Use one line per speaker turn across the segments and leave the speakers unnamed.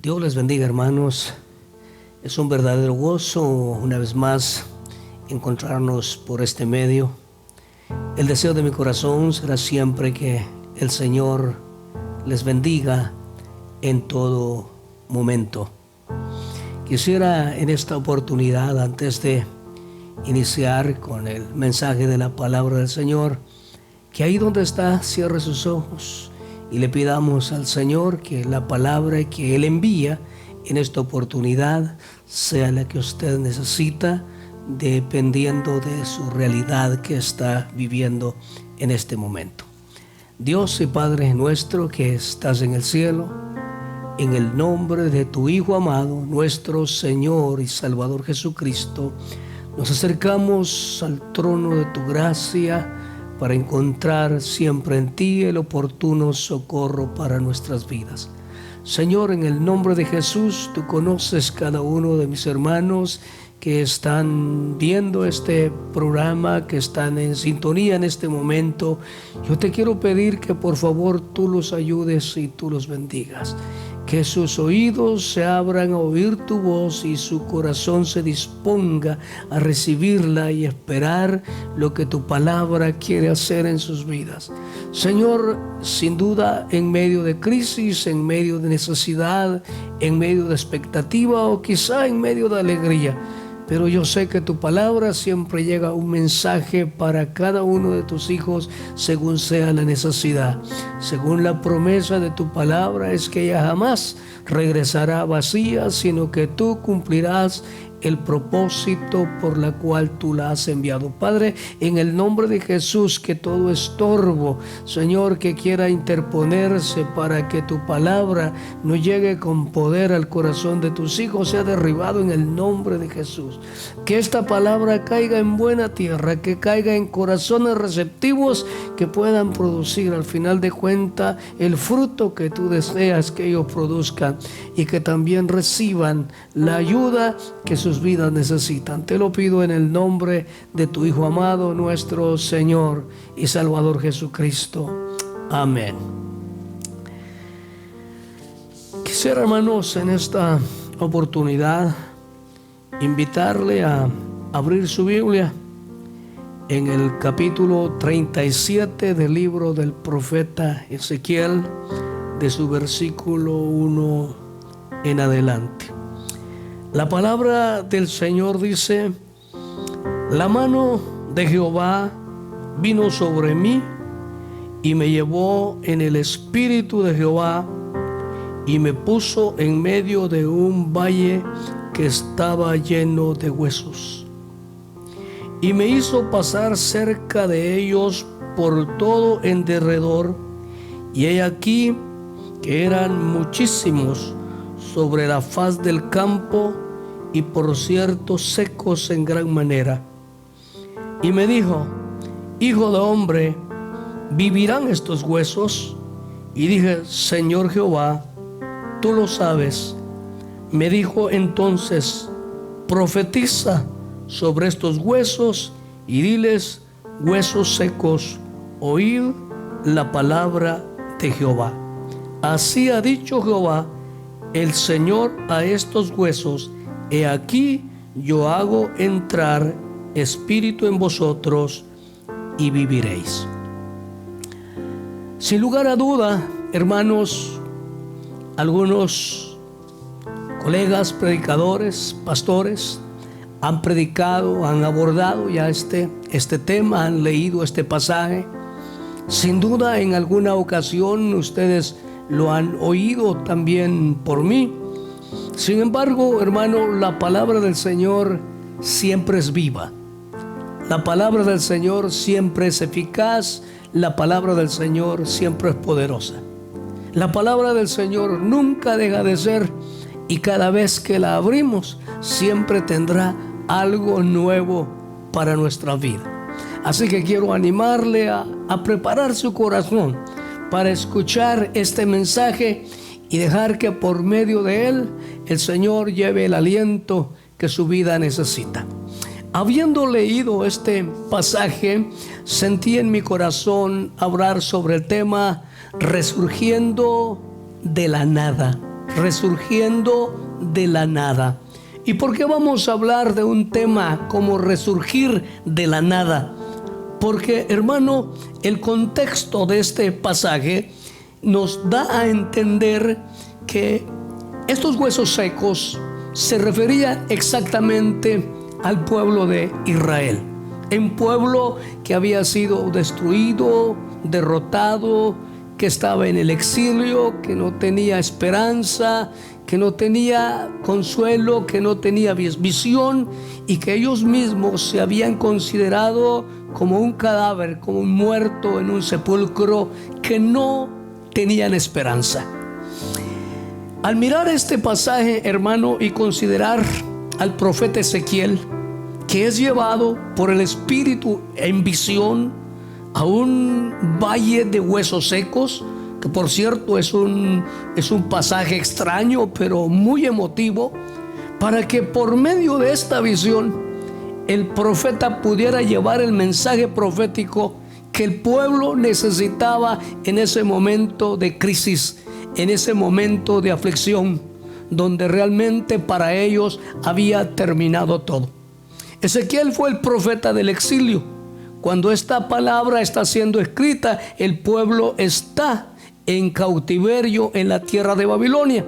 Dios les bendiga, hermanos. Es un verdadero gozo una vez más encontrarnos por este medio. El deseo de mi corazón será siempre que el Señor les bendiga en todo momento. Quisiera en esta oportunidad, antes de iniciar con el mensaje de la palabra del Señor, que ahí donde está cierre sus ojos y le pidamos al Señor que la palabra que Él envía en esta oportunidad sea la que usted necesita, dependiendo de su realidad que está viviendo en este momento. Dios y Padre nuestro que estás en el cielo, en el nombre de tu Hijo amado, nuestro Señor y Salvador Jesucristo, nos acercamos al trono de tu gracia para encontrar siempre en ti el oportuno socorro para nuestras vidas. Señor, en el nombre de Jesús, tú conoces cada uno de mis hermanos que están viendo este programa, que están en sintonía en este momento. Yo te quiero pedir que por favor tú los ayudes y tú los bendigas. Que sus oídos se abran a oír tu voz y su corazón se disponga a recibirla y esperar lo que tu palabra quiere hacer en sus vidas. Señor, sin duda en medio de crisis, en medio de necesidad, en medio de expectativa o quizá en medio de alegría, pero yo sé que tu palabra siempre llega un mensaje para cada uno de tus hijos según sea la necesidad. Según la promesa de tu palabra es que ella jamás regresará vacía, sino que tú cumplirás el propósito por la cual tú la has enviado. Padre, en el nombre de Jesús, que todo estorbo, Señor, que quiera interponerse para que tu palabra no llegue con poder al corazón de tus hijos, sea derribado en el nombre de Jesús. Que esta palabra caiga en buena tierra, que caiga en corazones receptivos que puedan producir al final de cuentas el fruto que tú deseas que ellos produzcan, y que también reciban la ayuda que sus vidas necesitan. Te lo pido en el nombre de tu Hijo amado, nuestro Señor y Salvador Jesucristo. Amén. Quisiera, hermanos, en esta oportunidad invitarle a abrir su Biblia en el capítulo 37 del libro del profeta Ezequiel, de su versículo 1 en adelante. La palabra del Señor dice: la mano de Jehová vino sobre mí y me llevó en el espíritu de Jehová y me puso en medio de un valle que estaba lleno de huesos, y me hizo pasar cerca de ellos por todo en derredor, y he aquí que eran muchísimos sobre la faz del campo, y por cierto secos en gran manera. Y me dijo: hijo de hombre, ¿vivirán estos huesos? Y dije: Señor Jehová, tú lo sabes. Me dijo entonces: profetiza sobre estos huesos y diles: huesos secos, oíd la palabra de Jehová. Así ha dicho Jehová el Señor a estos huesos: he aquí yo hago entrar espíritu en vosotros y viviréis. Sin lugar a duda, hermanos, algunos colegas predicadores, pastores, han predicado, han abordado ya este tema, han leído este pasaje. Sin duda, en alguna ocasión ustedes lo han oído también por mí. Sin embargo, hermano, la palabra del Señor siempre es viva. La palabra del Señor siempre es eficaz. La palabra del Señor siempre es poderosa. La palabra del Señor nunca deja de ser, y cada vez que la abrimos siempre tendrá algo nuevo para nuestra vida. Así que quiero animarle a preparar su corazón para escuchar este mensaje y dejar que por medio de él el Señor lleve el aliento que su vida necesita. Habiendo leído este pasaje, sentí en mi corazón hablar sobre el tema resurgiendo de la nada. resurgiendo de la nada. ¿Y por qué vamos a hablar de un tema como resurgir de la nada? Porque, hermano, el contexto de este pasaje nos da a entender que estos huesos secos se referían exactamente al pueblo de Israel, un pueblo que había sido destruido, derrotado, que estaba en el exilio, que no tenía esperanza, que no tenía consuelo, que no tenía visión, y que ellos mismos se habían considerado como un cadáver, como un muerto en un sepulcro, que no tenían esperanza. Al mirar este pasaje, hermano, y considerar al profeta Ezequiel, que es llevado por el Espíritu en visión a un valle de huesos secos, que por cierto es un pasaje extraño pero muy emotivo, para que por medio de esta visión el profeta pudiera llevar el mensaje profético que el pueblo necesitaba en ese momento de crisis, en ese momento de aflicción, donde realmente para ellos había terminado todo. Ezequiel fue el profeta del exilio. Cuando esta palabra está siendo escrita, el pueblo está en cautiverio en la tierra de Babilonia.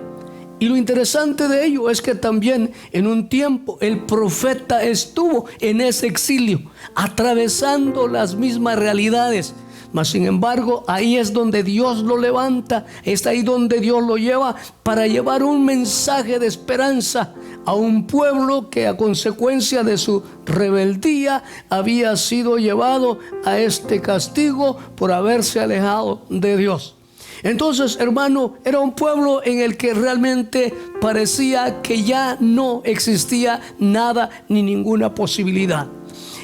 Y lo interesante de ello es que también en un tiempo el profeta estuvo en ese exilio, atravesando las mismas realidades. Mas sin embargo, ahí es donde Dios lo levanta, es ahí donde Dios lo lleva para llevar un mensaje de esperanza a un pueblo que a consecuencia de su rebeldía había sido llevado a este castigo por haberse alejado de Dios. Entonces, hermano, era un pueblo en el que realmente parecía que ya no existía nada ni ninguna posibilidad.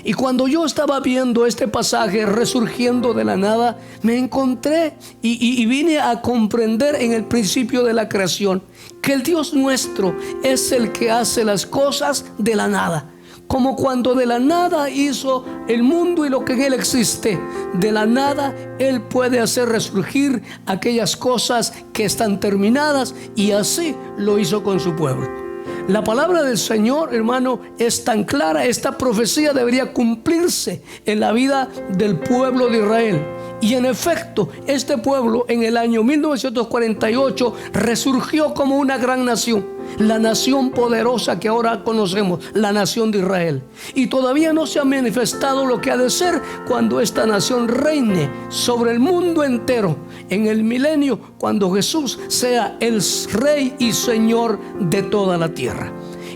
Y cuando yo estaba viendo este pasaje resurgiendo de la nada, me encontré y vine a comprender en el principio de la creación que el Dios nuestro es el que hace las cosas de la nada. Como cuando de la nada hizo el mundo y lo que en él existe, de la nada Él puede hacer resurgir aquellas cosas que están terminadas, y así lo hizo con su pueblo. La palabra del Señor, hermano, es tan clara. Esta profecía debería cumplirse en la vida del pueblo de Israel. Y en efecto, este pueblo en el año 1948 resurgió como una gran nación, la nación poderosa que ahora conocemos, la nación de Israel. Y todavía no se ha manifestado lo que ha de ser cuando esta nación reine sobre el mundo entero en el milenio, cuando Jesús sea el Rey y Señor de toda la tierra.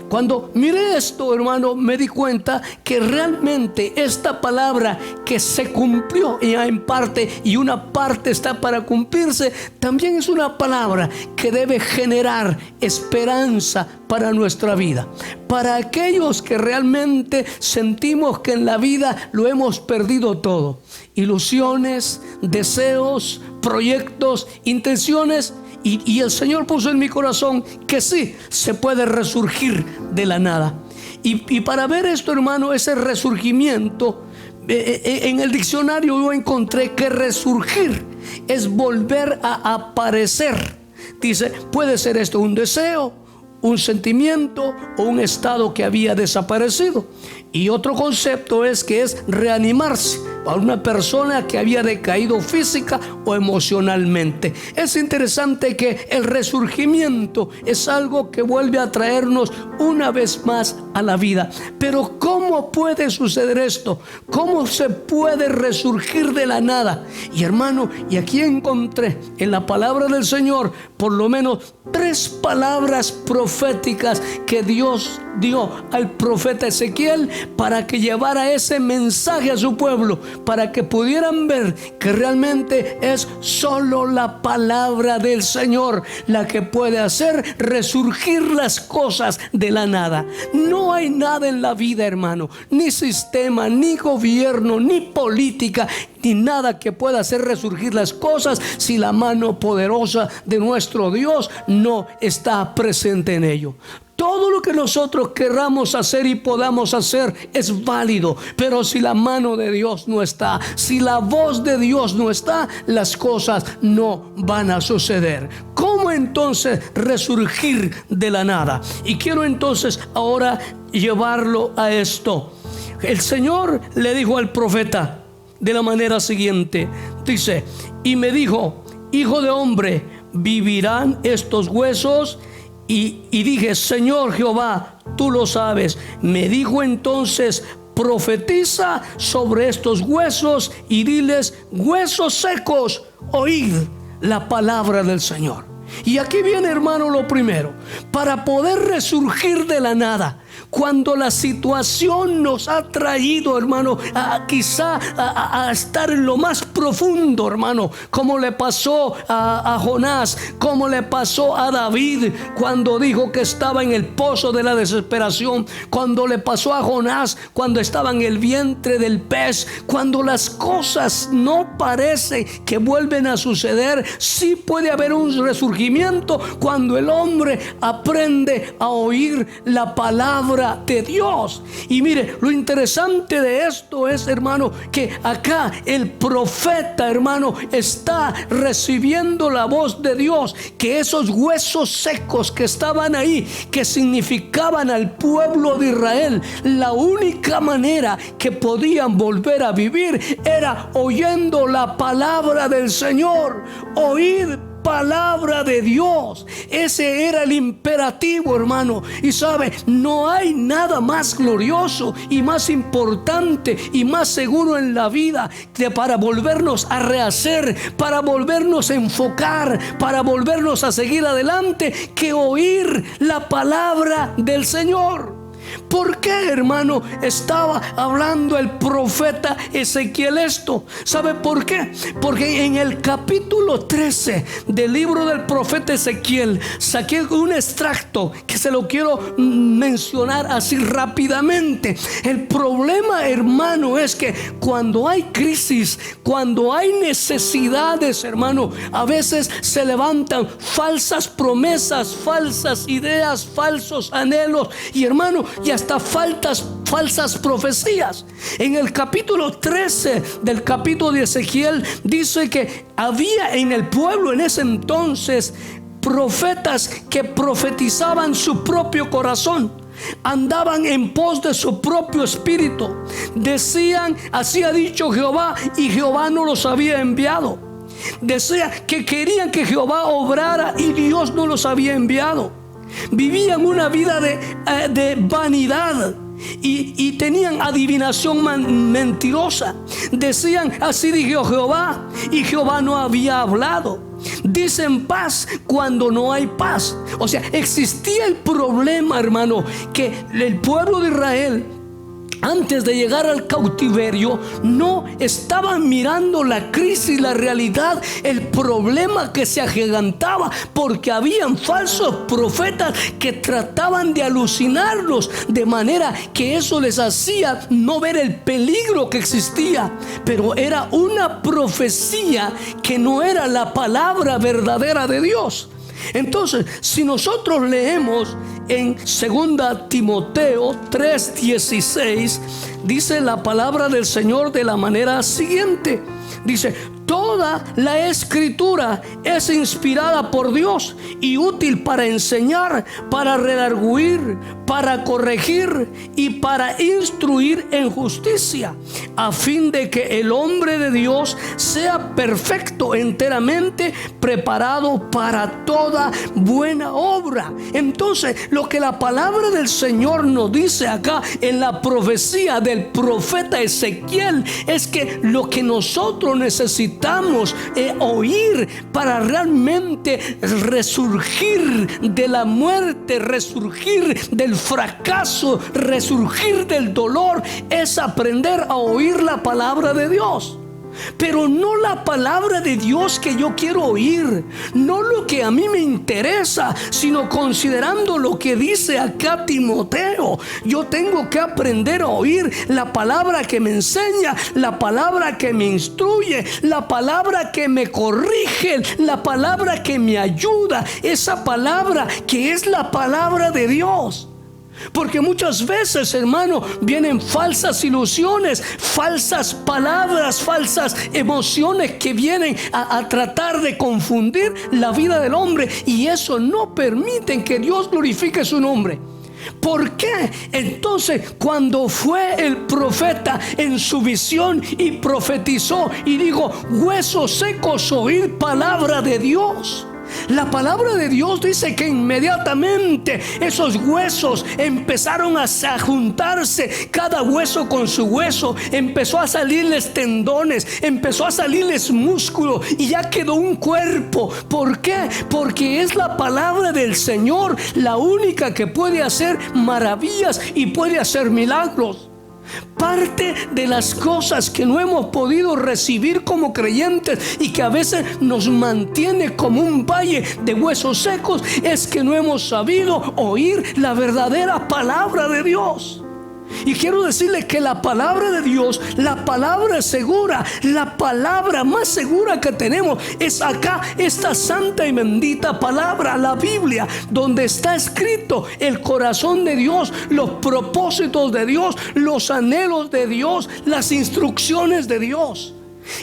Cuando miré esto, hermano, me di cuenta que realmente esta palabra que se cumplió ya en parte y una parte está para cumplirse, también es una palabra que debe generar esperanza para nuestra vida. Para aquellos que realmente sentimos que en la vida lo hemos perdido todo, ilusiones, deseos, proyectos, intenciones. Y el Señor puso en mi corazón que sí, se puede resurgir de la nada. Y para ver esto, hermano, ese resurgimiento, en el diccionario yo encontré que resurgir es volver a aparecer. Dice, puede ser esto un deseo, un sentimiento o un estado que había desaparecido. Y otro concepto es que es reanimarse a una persona que había decaído física o emocionalmente. Es interesante que el resurgimiento es algo que vuelve a traernos una vez más a la vida. Pero ¿cómo puede suceder esto? ¿Cómo se puede resurgir de la nada? Y hermano, y aquí encontré en la palabra del Señor por lo menos 3 palabras proféticas que Dios dio al profeta Ezequiel para que llevara ese mensaje a su pueblo, para que pudieran ver que realmente es solo la palabra del Señor la que puede hacer resurgir las cosas de la nada. No hay nada en la vida, hermano, ni sistema, ni gobierno, ni política, ni nada que pueda hacer resurgir las cosas si la mano poderosa de nuestro Dios no está presente en ello. Todo lo que nosotros querramos hacer y podamos hacer es válido, pero si la mano de Dios no está, si la voz de Dios no está, las cosas no van a suceder. ¿Cómo entonces resurgir de la nada? Y quiero entonces ahora llevarlo a esto. El Señor le dijo al profeta de la manera siguiente, dice, y me dijo, hijo de hombre, ¿vivirán estos huesos? Y dije, Señor Jehová, tú lo sabes. Me dijo entonces, profetiza sobre estos huesos y diles, huesos secos, oíd la palabra del Señor. Y aquí viene, hermano, lo primero, para poder resurgir de la nada, cuando la situación nos ha traído, hermano, a estar en lo más profundo, hermano, como le pasó a Jonás, como le pasó a David cuando dijo que estaba en el pozo de la desesperación, cuando le pasó a Jonás cuando estaba en el vientre del pez, cuando las cosas no parece que vuelven a suceder. Sí puede haber un resurgimiento cuando el hombre aprende a oír la palabra de Dios. Y mire, lo interesante de esto es, hermano, que acá el profeta, hermano, está recibiendo la voz de Dios, que esos huesos secos que estaban ahí, que significaban al pueblo de Israel, la única manera que podían volver a vivir era oyendo la palabra del Señor. Oíd palabra de Dios. Ese era el imperativo, hermano. Y sabe, no hay nada más glorioso y más importante y más seguro en la vida que para volvernos a rehacer, para volvernos a enfocar, para volvernos a seguir adelante, que oír la palabra del Señor. ¿Por qué, hermano, estaba hablando el profeta Ezequiel esto? ¿Sabe por qué? Porque en el capítulo 13 del libro del profeta Ezequiel saqué un extracto que se lo quiero mencionar así rápidamente. El problema, hermano, es que cuando hay crisis, cuando hay necesidades, hermano, a veces se levantan falsas promesas, falsas ideas, falsos anhelos y, hermano, y hasta falsas profecías. En el capítulo 13 del capítulo de Ezequiel dice que había en el pueblo en ese entonces profetas que profetizaban su propio corazón, andaban en pos de su propio espíritu, decían, así ha dicho Jehová, y Jehová no los había enviado. Decía que querían que Jehová obrara y Dios no los había enviado. Vivían una vida de vanidad y tenían adivinación mentirosa. Decían, así dijo Jehová, y Jehová no había hablado. Dicen paz cuando no hay paz. O sea, existía el problema, hermano, que el pueblo de Israel, antes de llegar al cautiverio, no estaban mirando la crisis, la realidad, el problema que se agigantaba, porque habían falsos profetas que trataban de alucinarlos, de manera que eso les hacía no ver el peligro que existía. Pero era una profecía que no era la palabra verdadera de Dios. Entonces, si nosotros leemos en 2 Timoteo 3:16, dice la palabra del Señor de la manera siguiente. Dice, toda la escritura es inspirada por Dios y útil para enseñar, para redarguir, para corregir y para instruir en justicia, a fin de que el hombre de Dios sea perfecto, enteramente preparado para toda buena obra. Entonces, lo que la palabra del Señor nos dice acá en la profecía del profeta Ezequiel es que lo que nosotros necesitamos oír para realmente resurgir de la muerte, resurgir del fracaso, resurgir del dolor, es aprender a oír la palabra de Dios. pero no la palabra de Dios que yo quiero oír, no lo que a mí me interesa, sino considerando lo que dice acá Timoteo. Yo tengo que aprender a oír la palabra que me enseña, la palabra que me instruye, la palabra que me corrige, la palabra que me ayuda, esa palabra que es la palabra de Dios. Porque muchas veces, hermano, vienen falsas ilusiones, falsas palabras, falsas emociones que vienen a tratar de confundir la vida del hombre, y eso no permite que Dios glorifique su nombre. ¿Por qué? Entonces, cuando fue el profeta en su visión y profetizó y dijo: huesos secos, oír palabra de Dios. La palabra de Dios dice que inmediatamente esos huesos empezaron a juntarse, cada hueso con su hueso. Empezó a salirles tendones, empezó a salirles músculo, y ya quedó un cuerpo. ¿Por qué? Porque es la palabra del Señor la única que puede hacer maravillas y puede hacer milagros. Parte de las cosas que no hemos podido recibir como creyentes y que a veces nos mantiene como un valle de huesos secos es que no hemos sabido oír la verdadera palabra de Dios. Y quiero decirle que la palabra de Dios, la palabra segura, la palabra más segura que tenemos es acá, esta santa y bendita palabra, la Biblia, donde está escrito el corazón de Dios, los propósitos de Dios, los anhelos de Dios, las instrucciones de Dios.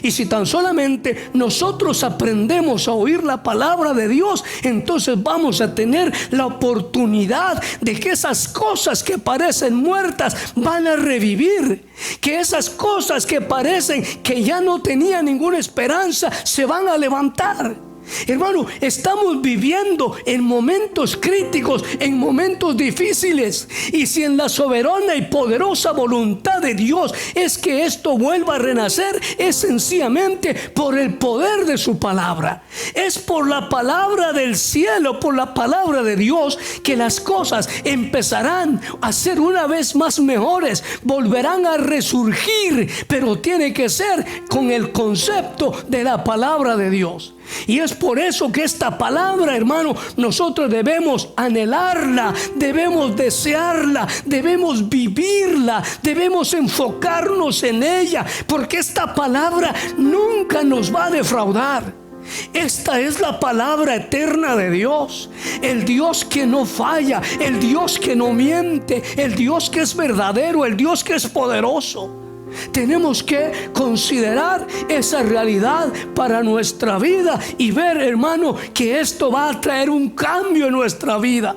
Y si tan solamente nosotros aprendemos a oír la palabra de Dios, entonces vamos a tener la oportunidad de que esas cosas que parecen muertas van a revivir, que esas cosas que parecen que ya no tenían ninguna esperanza se van a levantar. Hermano, estamos viviendo en momentos críticos, en momentos difíciles, y si en la soberana y poderosa voluntad de Dios es que esto vuelva a renacer, es sencillamente por el poder de su palabra. Es por la palabra del cielo, por la palabra de Dios, que las cosas empezarán a ser una vez más mejores, volverán a resurgir, pero tiene que ser con el concepto de la palabra de Dios. Y es por eso que esta palabra, hermano, nosotros debemos anhelarla, debemos desearla, debemos vivirla, debemos enfocarnos en ella, porque esta palabra nunca nos va a defraudar. Esta es la palabra eterna de Dios, el Dios que no falla, el Dios que no miente, el Dios que es verdadero, el Dios que es poderoso. Tenemos que considerar esa realidad para nuestra vida y ver, hermano, que esto va a traer un cambio en nuestra vida.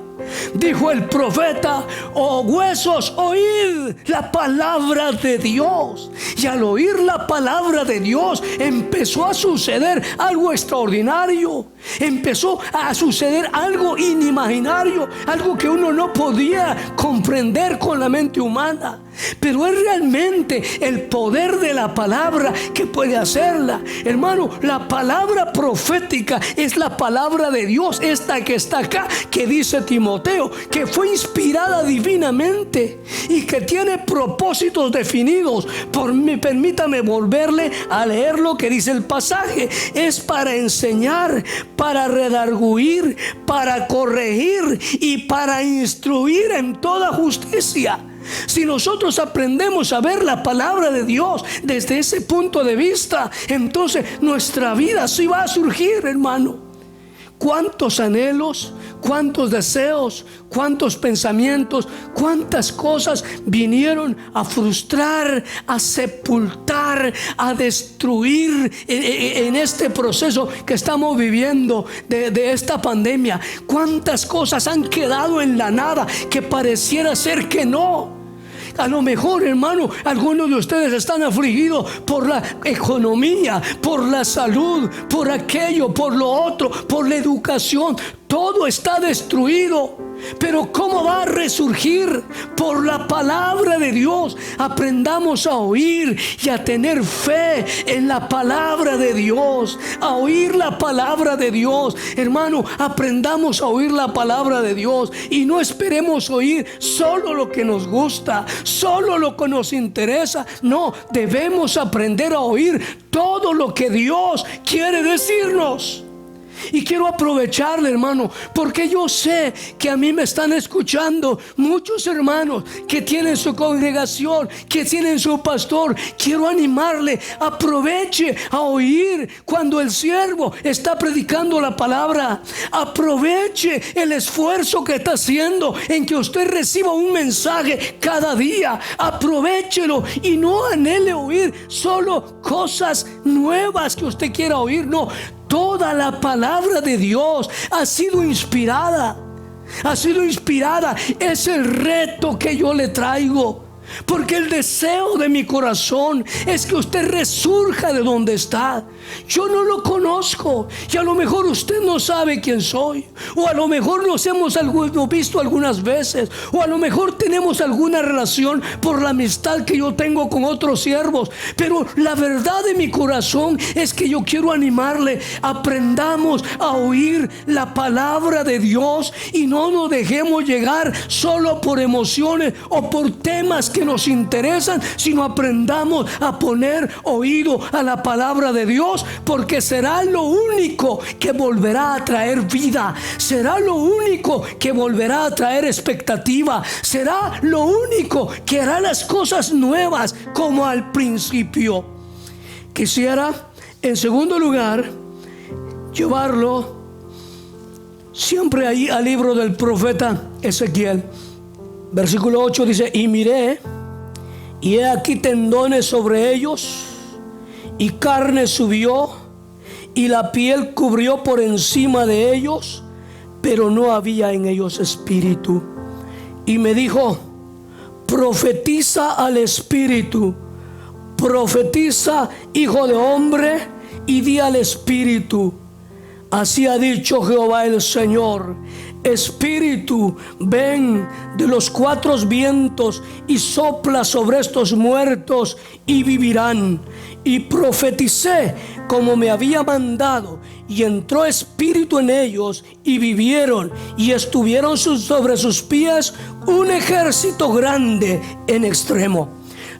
Dijo el profeta: oh huesos, oíd la palabra de Dios. Y al oír la palabra de Dios empezó a suceder algo extraordinario. Empezó a suceder algo inimaginario, algo que uno no podía comprender con la mente humana. Pero es realmente el poder de la palabra que puede hacerla. Hermano, la palabra profética es la palabra de Dios, esta que está acá, que dice Timoteo, que fue inspirada divinamente y que tiene propósitos definidos. Permítame volverle a leer lo que dice el pasaje. Es para enseñar, para redarguir, para corregir y para instruir en toda justicia. Si nosotros aprendemos a ver la palabra de Dios desde ese punto de vista, entonces nuestra vida sí va a surgir, hermano. ¿Cuántos anhelos, cuántos deseos, cuántos pensamientos, cuántas cosas vinieron a frustrar, a sepultar, a destruir en este proceso que estamos viviendo de esta pandemia? ¿Cuántas cosas han quedado en la nada que pareciera ser que no? A lo mejor, hermano, algunos de ustedes están afligidos por la economía, por la salud, por aquello, por lo otro, por la educación. Todo está destruido. Pero ¿cómo va a resurgir? Por la palabra de Dios. Aprendamos a oír y a tener fe en la palabra de Dios, a oír la palabra de Dios. Hermano, aprendamos a oír la palabra de Dios y no esperemos oír solo lo que nos gusta, solo lo que nos interesa. No, debemos aprender a oír todo lo que Dios quiere decirnos. Y quiero aprovecharle, hermano, porque yo sé que a mí me están escuchando muchos hermanos que tienen su congregación, que tienen su pastor. Quiero animarle, aproveche a oír cuando el siervo está predicando la palabra. Aproveche el esfuerzo que está haciendo en que usted reciba un mensaje cada día. Aprovechelo y no anhele oír solo cosas nuevas que usted quiera oír. No, toda la palabra de Dios ha sido inspirada. Ha sido inspirada. Es el reto que yo le traigo. Porque el deseo de mi corazón es que usted resurja de donde está. Yo no lo conozco y a lo mejor usted no sabe quién soy, o a lo mejor nos hemos visto algunas veces, o a lo mejor tenemos alguna relación por la amistad que yo tengo con otros siervos. Pero la verdad de mi corazón es que yo quiero animarle. Aprendamos a oír la palabra de Dios y no nos dejemos llegar solo por emociones o por temas que nos interesan, sino aprendamos a poner oído a la palabra de Dios, porque será lo único que volverá a traer vida, será lo único que volverá a traer expectativa, será lo único que hará las cosas nuevas como al principio. Quisiera, en segundo lugar, llevarlo siempre ahí al libro del profeta Ezequiel. Versículo 8 dice: y miré, y he aquí tendones sobre ellos, y carne subió, y la piel cubrió por encima de ellos, pero no había en ellos espíritu. Y me dijo: profetiza al espíritu, profetiza, hijo de hombre, y di al espíritu: así ha dicho Jehová el Señor, espíritu, ven de los cuatro vientos y sopla sobre estos muertos y vivirán. Y profeticé como me había mandado, y entró espíritu en ellos y vivieron, y estuvieron sobre sus pies un ejército grande en extremo.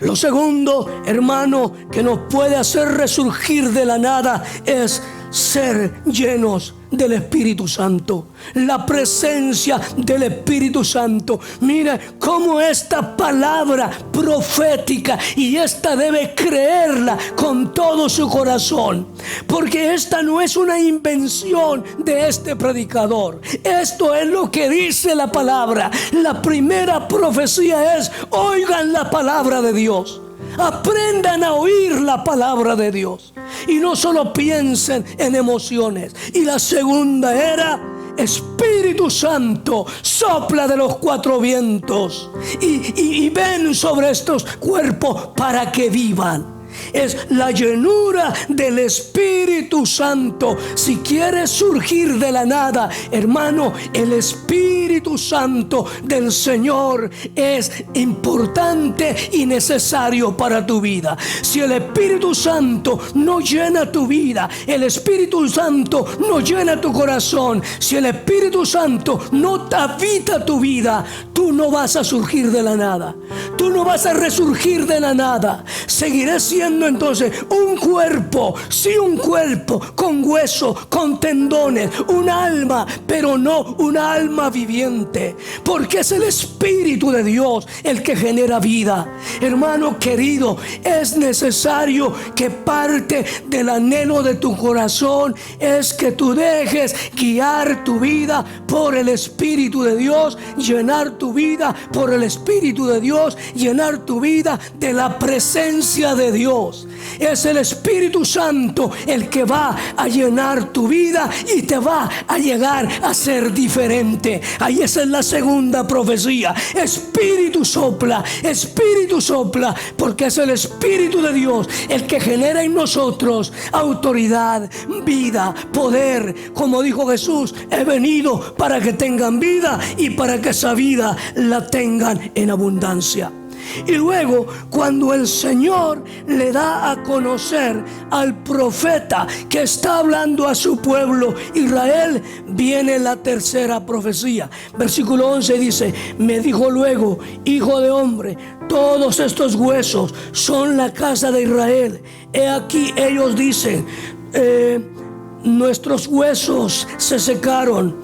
Lo segundo, hermano, que nos puede hacer resurgir de la nada es ser llenos del Espíritu Santo, la presencia del Espíritu Santo. Mira cómo esta palabra profética, y esta debe creerla con todo su corazón, porque esta no es una invención de este predicador. Esto es lo que dice la palabra. La primera profecía es: oigan la palabra de Dios. Aprendan a oír la palabra de Dios y no solo piensen en emociones. Y la segunda era: Espíritu Santo, sopla de los cuatro vientos y ven sobre estos cuerpos para que vivan. Es la llenura del Espíritu Santo. Si quieres surgir de la nada, hermano, el Espíritu Santo del Señor es importante y necesario para tu vida. Si el Espíritu Santo no llena tu vida, el Espíritu Santo no llena tu corazón, si el Espíritu Santo no te habita tu vida, tú no vas a surgir de la nada. Tú no vas a resurgir de la nada. Seguirás siendo entonces un cuerpo, sí, un cuerpo con hueso, con tendones, un alma, pero no una alma viviente, porque es el Espíritu de Dios el que genera vida. Hermano querido, es necesario que parte del anhelo de tu corazón es que tú dejes guiar tu vida por el Espíritu de Dios, llenar tu vida por el Espíritu de Dios, llenar tu vida de la presencia de Dios. Dios. Es el Espíritu Santo el que va a llenar tu vida y te va a llegar a ser diferente. Ahí esa es la segunda profecía. Espíritu sopla, porque es el Espíritu de Dios el que genera en nosotros autoridad, vida, poder. Como dijo Jesús, he venido para que tengan vida y para que esa vida la tengan en abundancia. Y luego, cuando el Señor le da a conocer al profeta que está hablando a su pueblo Israel, viene la tercera profecía. Versículo 11 dice: me dijo luego, hijo de hombre, todos estos huesos son la casa de Israel. He aquí ellos dicen, nuestros huesos se secaron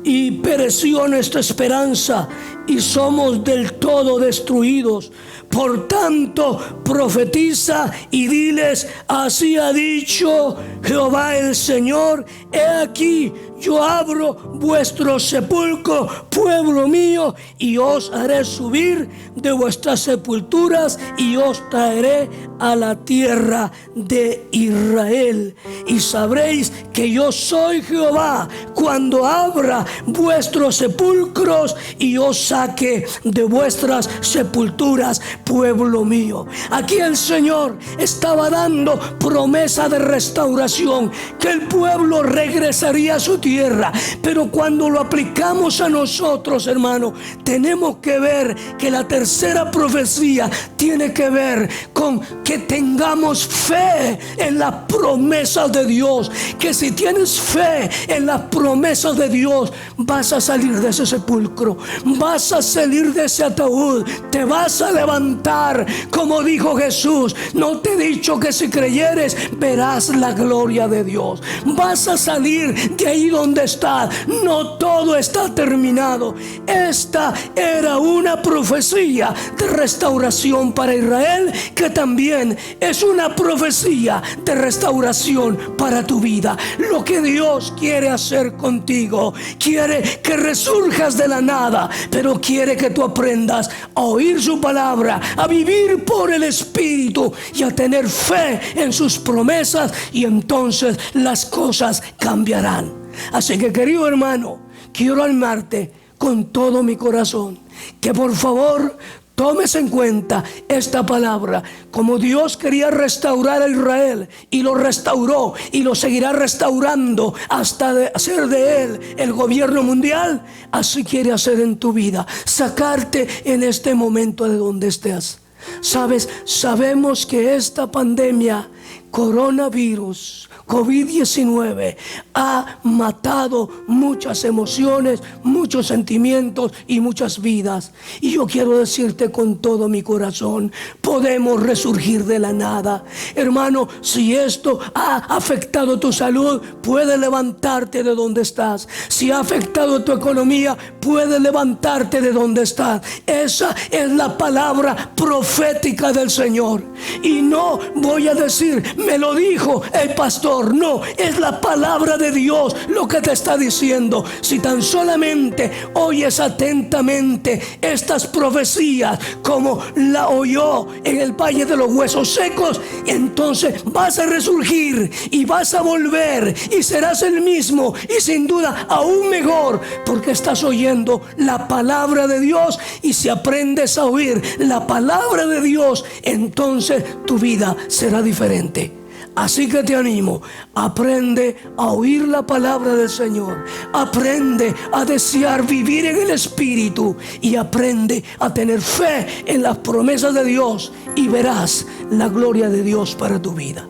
y pereció nuestra esperanza y somos del todo destruidos. Por tanto, profetiza y diles: así ha dicho Jehová el Señor, he aquí yo abro vuestro sepulcro, pueblo mío, y os haré subir de vuestras sepulturas y os traeré a la tierra de Israel. Y sabréis que yo soy Jehová cuando abra vuestros sepulcros y os saque de vuestras sepulturas, pueblo mío. Aquí el Señor estaba dando promesa de restauración, que el pueblo regresaría a su tierra. Pero cuando lo aplicamos a nosotros, hermano, tenemos que ver que la tercera profecía tiene que ver con que tengamos fe en las promesas de Dios. Que si tienes fe en las promesas de Dios, vas a salir de ese sepulcro, vas a salir de ese ataúd, te vas a levantar, como dijo Jesús: no te he dicho que si creyeres verás la gloria de Dios. Vas a salir de ahí donde estás. No todo está terminado. Esta era una profecía de restauración para Israel, que también es una profecía de restauración para tu vida. Lo que Dios quiere hacer contigo, quiere que resurjas de la nada, pero quiere que tú aprendas a oír su palabra, a vivir por el Espíritu y a tener fe en sus promesas, y entonces las cosas cambiarán. Así que, querido hermano, quiero animarte con todo mi corazón que por favor tomes en cuenta esta palabra. Como Dios quería restaurar a Israel y lo restauró y lo seguirá restaurando hasta hacer de él el gobierno mundial, así quiere hacer en tu vida, sacarte en este momento de donde estés. Sabemos que esta pandemia, coronavirus, COVID-19, ha matado muchas emociones, muchos sentimientos y muchas vidas. Y yo quiero decirte con todo mi corazón, podemos resurgir de la nada. Hermano, si esto ha afectado tu salud, puedes levantarte de donde estás. Si ha afectado tu economía, puedes levantarte de donde estás. Esa es la palabra profética del Señor. Y no voy a decir, me lo dijo el pastor. No, es la palabra de Dios lo que te está diciendo. Si tan solamente oyes atentamente estas profecías como la oyó en el valle de los huesos secos, entonces vas a resurgir y vas a volver y serás el mismo, y sin duda aún mejor, porque estás oyendo la palabra de Dios. Y si aprendes a oír la palabra de Dios, entonces tu vida será diferente. Así que te animo, aprende a oír la palabra del Señor, aprende a desear vivir en el Espíritu y aprende a tener fe en las promesas de Dios, y verás la gloria de Dios para tu vida.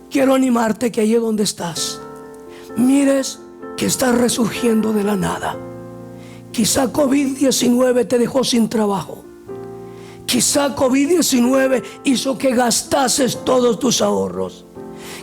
Quiero animarte que allí donde estás, mires que estás resurgiendo de la nada. Quizá COVID-19 te dejó sin trabajo. Quizá COVID-19 hizo que gastases todos tus ahorros.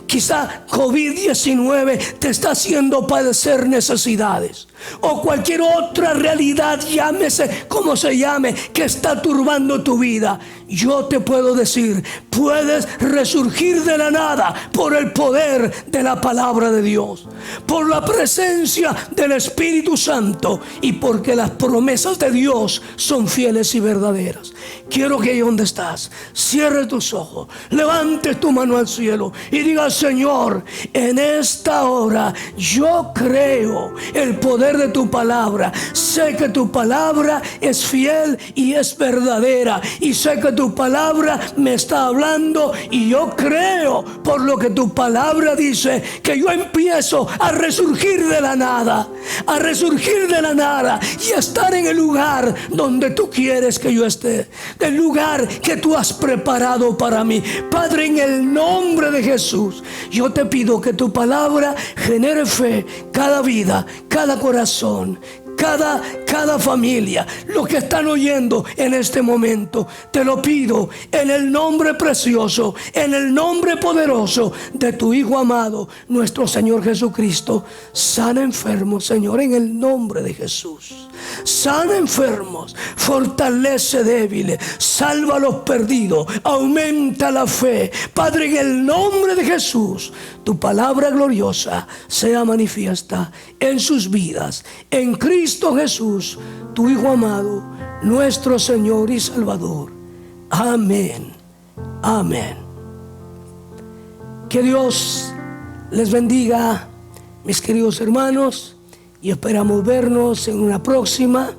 Quizá COVID-19 te está haciendo padecer necesidades. o cualquier otra realidad, llámese como se llame, que está turbando tu vida, yo te puedo decir, puedes resurgir de la nada por el poder de la palabra de Dios, por la presencia del Espíritu Santo y porque las promesas de Dios son fieles y verdaderas. Quiero que ahí donde estás, cierre tus ojos, levante tu mano al cielo y diga: Señor, en esta hora yo creo el poder de tu palabra. Sé que tu palabra es fiel y es verdadera, y sé que tu palabra me está hablando, y yo creo por lo que tu palabra dice que yo empiezo a resurgir de la nada, a resurgir de la nada y a estar en el lugar donde tú quieres que yo esté, del lugar que tú has preparado para mí. Padre, en el nombre de Jesús, yo te pido que tu palabra genere fe, cada vida, cada corazón, cada familia, lo que están oyendo en este momento. Te lo pido en el nombre precioso, en el nombre poderoso de tu Hijo amado, nuestro Señor Jesucristo. Sana enfermos, Señor, en el nombre de Jesús. Sana enfermos, fortalece débiles, salva a los perdidos, aumenta la fe. Padre, en el nombre de Jesús, tu palabra gloriosa sea manifiesta en sus vidas, en Cristo Jesús, tu Hijo amado, nuestro Señor y Salvador. Amén. Amén. Que Dios les bendiga, mis queridos hermanos, y esperamos vernos en una próxima.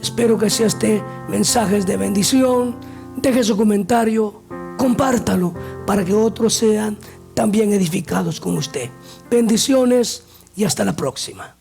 Espero que sea este mensaje de bendición. Deje su comentario, compártalo para que otros sean también edificados con usted. Bendiciones y hasta la próxima.